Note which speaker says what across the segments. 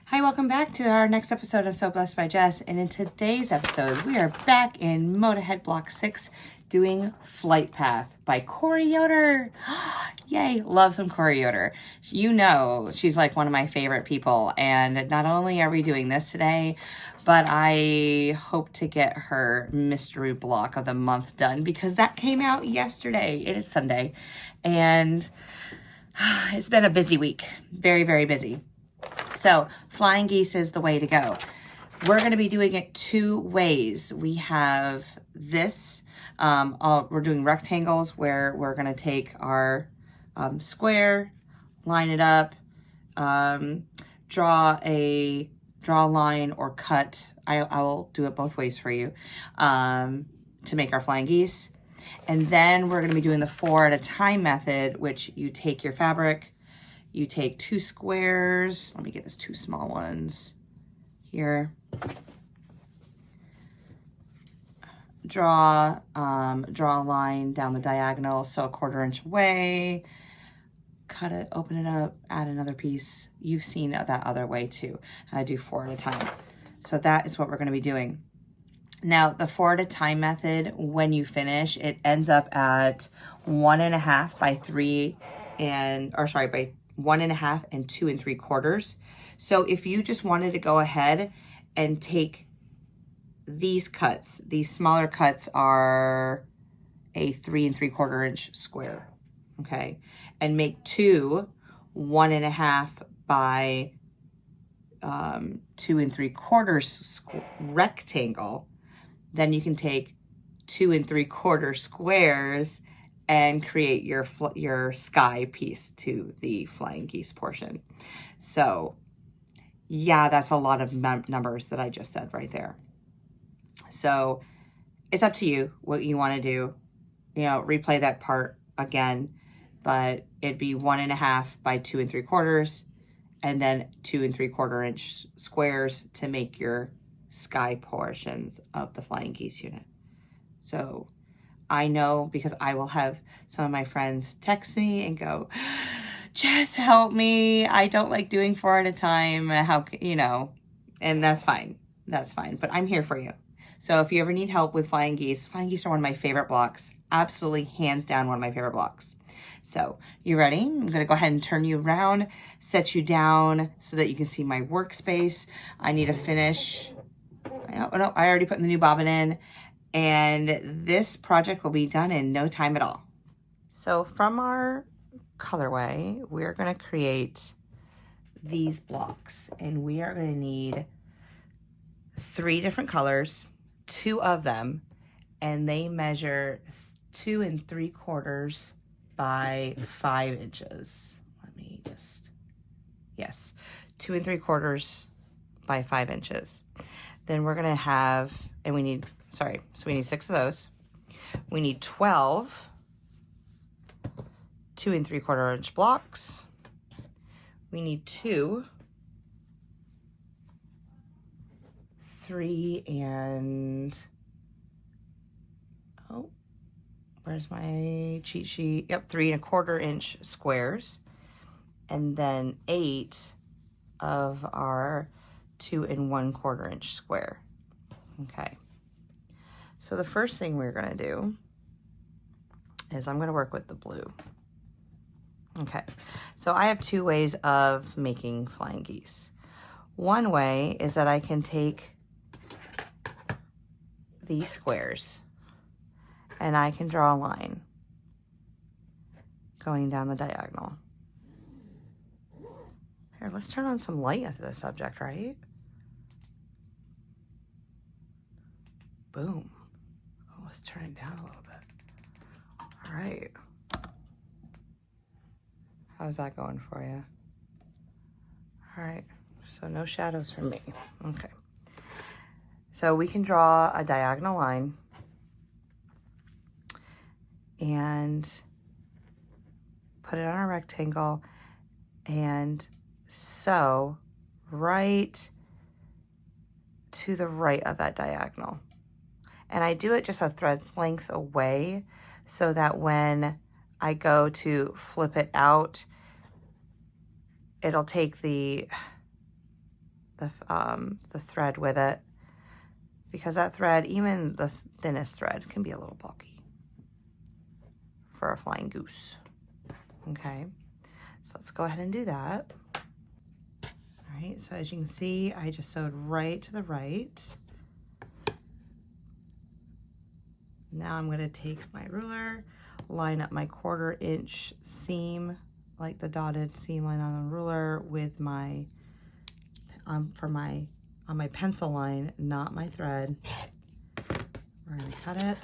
Speaker 1: Hi, welcome back to our next episode of So Blessed by Jess. And in today's episode, we are back in Moda Block 6 doing Flight Path by Corey Yoder. Yay, love some Corey Yoder. You know, she's like one of my favorite people. And not only are we doing this today, but I hope to get her mystery block of the month done because that came out yesterday. It is Sunday. And it's been a busy week. Very, very busy. So flying geese is the way to go. We're going to be doing it two ways. We have this, we're doing rectangles where we're going to take our square, line it up, draw a line or cut. I will do it both ways for you to make our flying geese. And then we're going to be doing the 4 at a time method, which you take your fabric, you take 2 squares. Let me get this 2 small ones here. Draw a line down the diagonal, so 1/4 inch away. Cut it, open it up, add another piece. You've seen that other way too. I do 4 at a time. So that is what we're going to be doing. Now, the 4 at a time method, when you finish, it ends up at 1.5 by 3 by 1.5 and 2 3/4. So if you just wanted to go ahead and take these cuts, these smaller cuts are a 3 3/4 inch square, okay, and make 2 1.5 by 2 3/4 rectangle, then you can take 2 3/4 squares and create your sky piece to the flying geese portion. So yeah, that's a lot of numbers that I just said right there. So it's up to you what you want to do. You know, replay that part again, but it'd be 1.5 by 2 3/4 and then 2 3/4 inch squares to make your sky portions of the flying geese unit. So I know because I will have some of my friends text me and go, Jess, help me. I don't like doing 4 at a time. How, you know, and that's fine. That's fine. But I'm here for you. So if you ever need help with flying geese are one of my favorite blocks. Absolutely, hands down, one of my favorite blocks. So you ready? I'm going to go ahead and turn you around, set you down so that you can see my workspace. I need to finish. I already put the new bobbin in. And this project will be done in no time at all. So from our colorway, we're going to create these blocks. And we are going to need 3 different colors, 2 of them, and they measure 2 3/4 by 5 inches. Let me just, yes, 2 3/4 by 5 inches. Then we're going to have, and we need 6 of those. We need 12 2 3/4 inch blocks. We need 2 3 and, oh, where's my cheat sheet? Yep, 3 1/4 inch squares. And then 8 of our 2 1/4 inch square. Okay. So the first thing we're going to do is I'm going to work with the blue. Okay, so I have 2 ways of making flying geese. One way is that I can take these squares and I can draw a line going down the diagonal. Here, let's turn on some light into the subject, right? Boom. Let's turn it down a little bit. All right. How's that going for you? All right. So no shadows from me. Okay. So we can draw a diagonal line and put it on a rectangle and sew right to the right of that diagonal. And I do it just a thread length away so that when I go to flip it out, it'll take the the thread with it, because that thread, even the thinnest thread, can be a little bulky for a flying goose. Okay, so let's go ahead and do that. All right, so as you can see, I just sewed right to the right. Now I'm going to take my ruler, line up my 1/4 inch seam, like the dotted seam line on the ruler, with my on my pencil line, not my thread. We're going to cut it.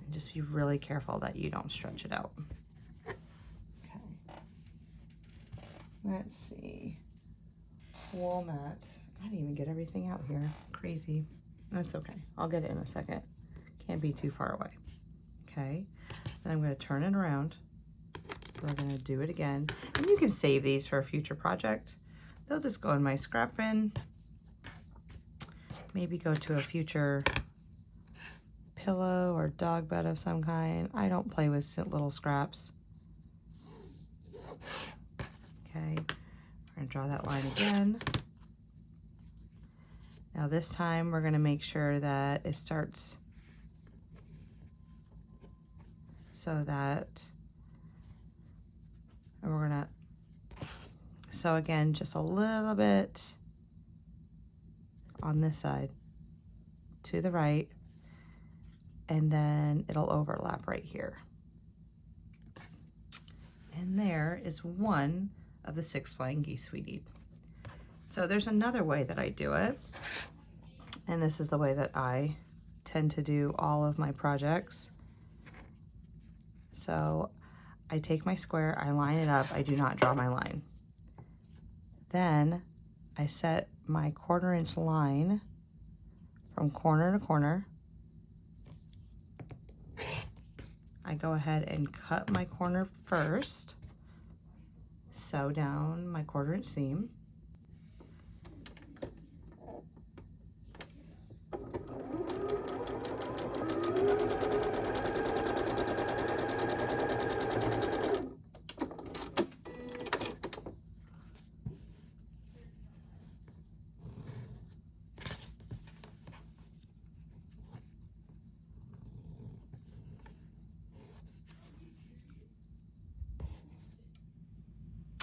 Speaker 1: And just be really careful that you don't stretch it out. Okay. Let's see. Wool mat. I didn't even get everything out here. Crazy. That's okay. I'll get it in a second. Can't be too far away. Okay. Then I'm going to turn it around. We're going to do it again. And you can save these for a future project. They'll just go in my scrap bin. Maybe go to a future pillow or dog bed of some kind. I don't play with little scraps. Okay. We're going to draw that line again. Now this time we're going to make sure that it starts so that, and we're going to sew again just a little bit on this side to the right, and then it'll overlap right here. And there is one of the 6 flying geese we need. So there's another way that I do it, and this is the way that I tend to do all of my projects. So I take my square, I line it up, I do not draw my line. Then I set my 1/4 inch line from corner to corner. I go ahead and cut my corner first, sew down my 1/4 inch seam.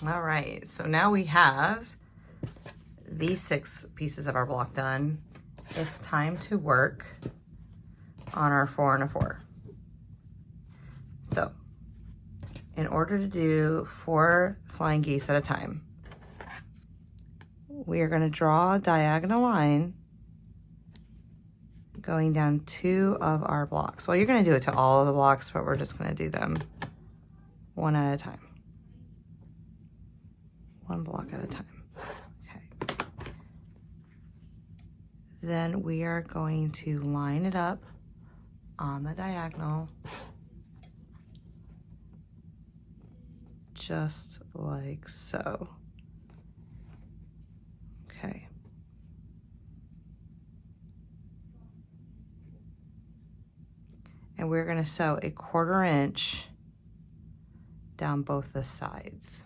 Speaker 1: All right, so now we have these 6 pieces of our block done. It's time to work on our 4 and a 4. So in order to do 4 flying geese at a time, we are going to draw a diagonal line going down 2 of our blocks. Well, you're going to do it to all of the blocks, but we're just going to do them one at a time. One block at a time. Okay. Then we are going to line it up on the diagonal, just like so. Okay. And we're going to sew a 1/4 inch down both the sides.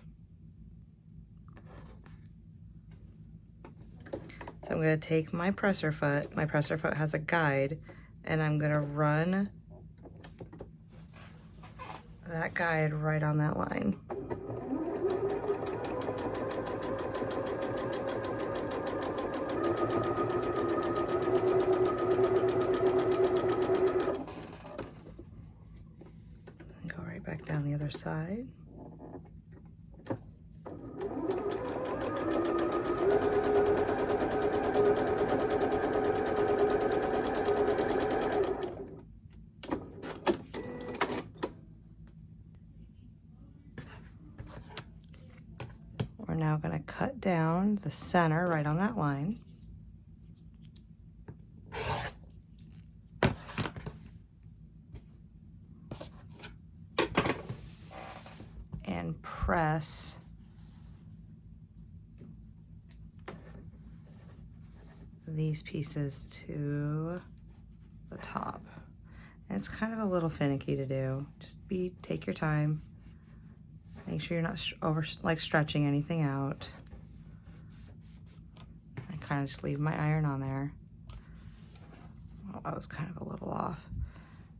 Speaker 1: So I'm going to take my presser foot. My presser foot has a guide, and I'm going to run that guide right on that line. And go right back down the other side. We're now going to cut down the center right on that line. And press these pieces to the top. And it's kind of a little finicky to do. Just take your time. Make sure you're not stretching anything out. kind of just leave my iron on there. Oh, I was kind of a little off.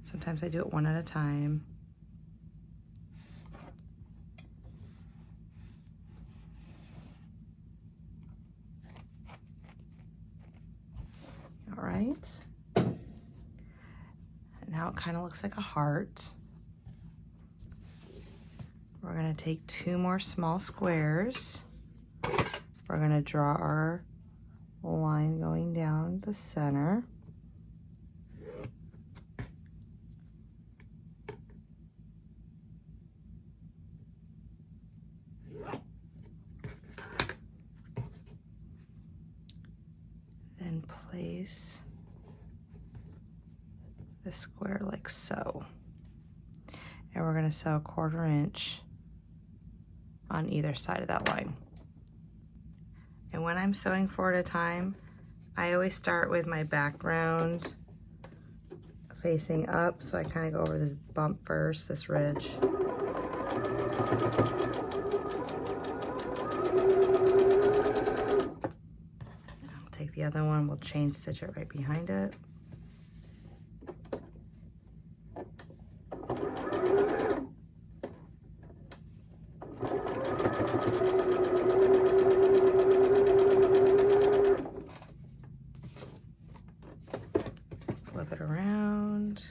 Speaker 1: Sometimes I do it one at a time. All right. And now it kind of looks like a heart. We're gonna take 2 more small squares. We're gonna draw our line going down the center. Then place the square like so. And we're gonna sew 1/4 inch on either side of that line. And when I'm sewing 4 at a time, I always start with my background facing up, so I kind of go over this bump first, this ridge. I'll take the other one, we'll chain stitch it right behind it. Flip it around,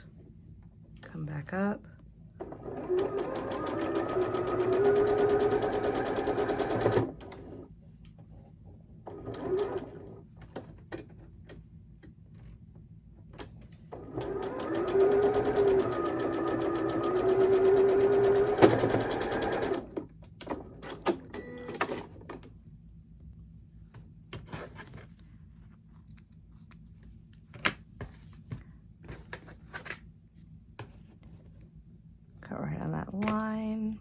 Speaker 1: come back up. Cut right on that line.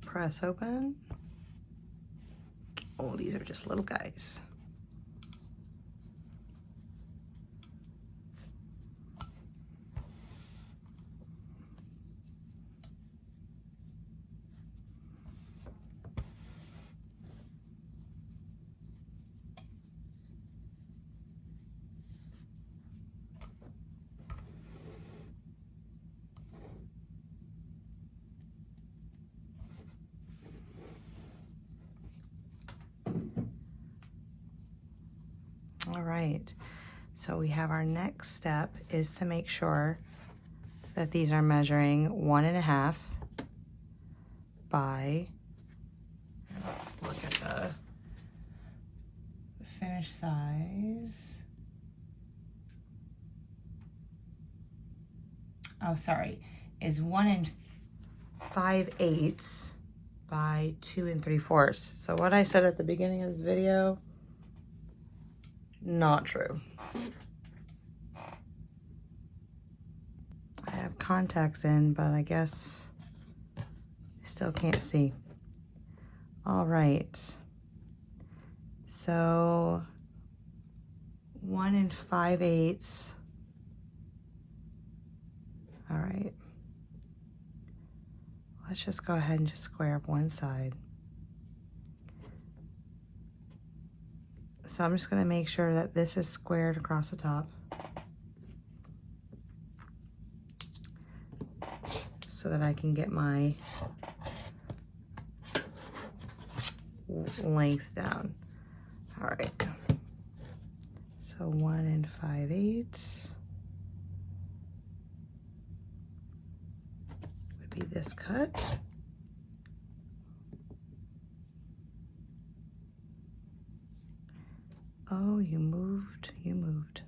Speaker 1: Press open. Oh, these are just little guys. All right, so we have our next step is to make sure that these are measuring 1.5 by, let's look at the finished size. Oh, sorry, is 1 5/8 by 2 3/4. So what I said at the beginning of this video, not true. I have contacts in, but I guess I still can't see. All right. So 1 5/8. All right. Let's just go ahead and just square up one side. So I'm just going to make sure that this is squared across the top, so that I can get my length down. All right. So 1 5/8 would be this cut. Oh, you moved, you moved.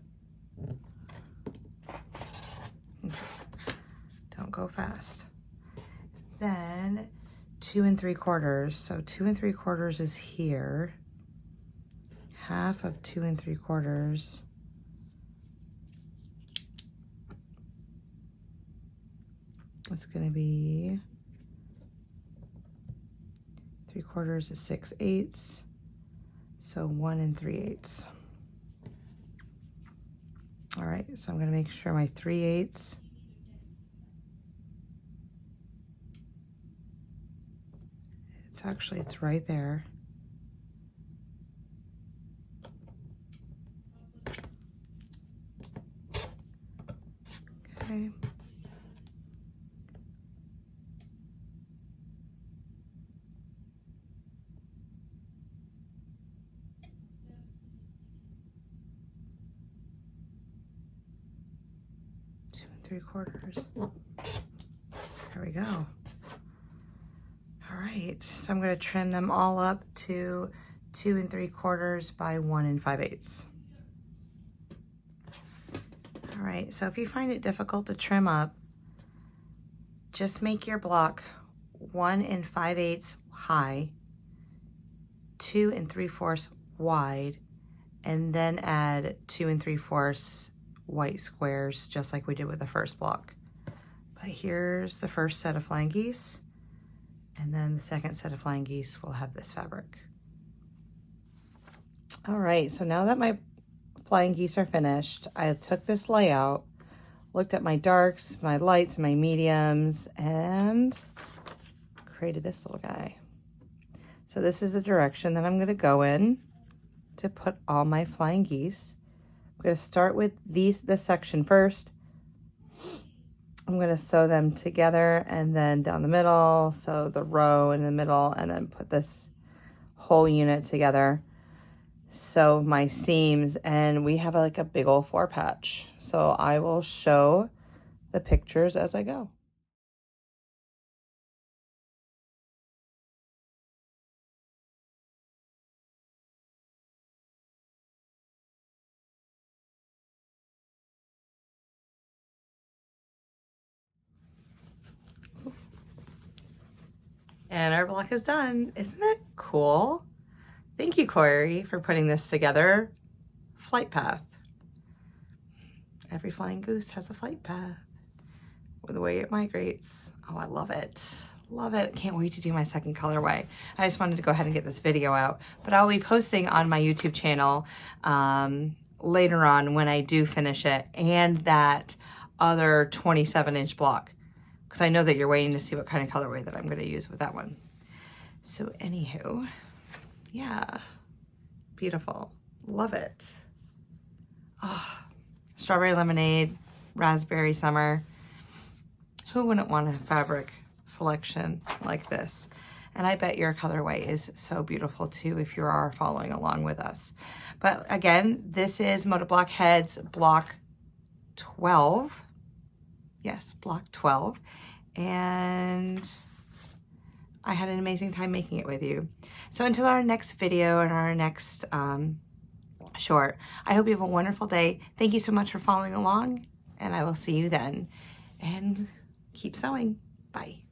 Speaker 1: Don't go fast. Then 2 3/4. So 2 3/4 is here. Half of 2 3/4 it's going to be 3/4 is 6/8. So 1 3/8. All right, so I'm gonna make sure my 3/8 it's right there. Okay. Two and 3/4. There we go. All right, so I'm going to trim them all up to 2 3/4 by 1 5/8. All right, so if you find it difficult to trim up, just make your block 1 5/8 high, 2 3/4 wide, and then add 2 3/4 white squares, just like we did with the first block. But here's the first set of flying geese. And then the second set of flying geese will have this fabric. All right, so now that my flying geese are finished, I took this layout, looked at my darks, my lights, my mediums, and created this little guy. So this is the direction that I'm gonna go in to put all my flying geese. I'm gonna start with this section first. I'm going to sew them together and then down the middle, sew the row in the middle, and then put this whole unit together. Sew my seams, and we have like a big old 4 patch. So I will show the pictures as I go. And our block is done. Isn't it cool? Thank you, Corey, for putting this together. Flight path. Every flying goose has a flight path with the way it migrates. Oh, I love it. Love it. Can't wait to do my second colorway. I just wanted to go ahead and get this video out, but I'll be posting on my YouTube channel later on when I do finish it, and that other 27-inch block, because I know that you're waiting to see what kind of colorway that I'm going to use with that one. So anywho, yeah, beautiful. Love it. Oh, strawberry lemonade, raspberry summer. Who wouldn't want a fabric selection like this? And I bet your colorway is so beautiful too if you are following along with us. But again, this is Moda Blockhead's block 12. Yes, block 12. And I had an amazing time making it with you. So until our next video and our next short, I hope you have a wonderful day. Thank you so much for following along, and I will see you then. And keep sewing. Bye.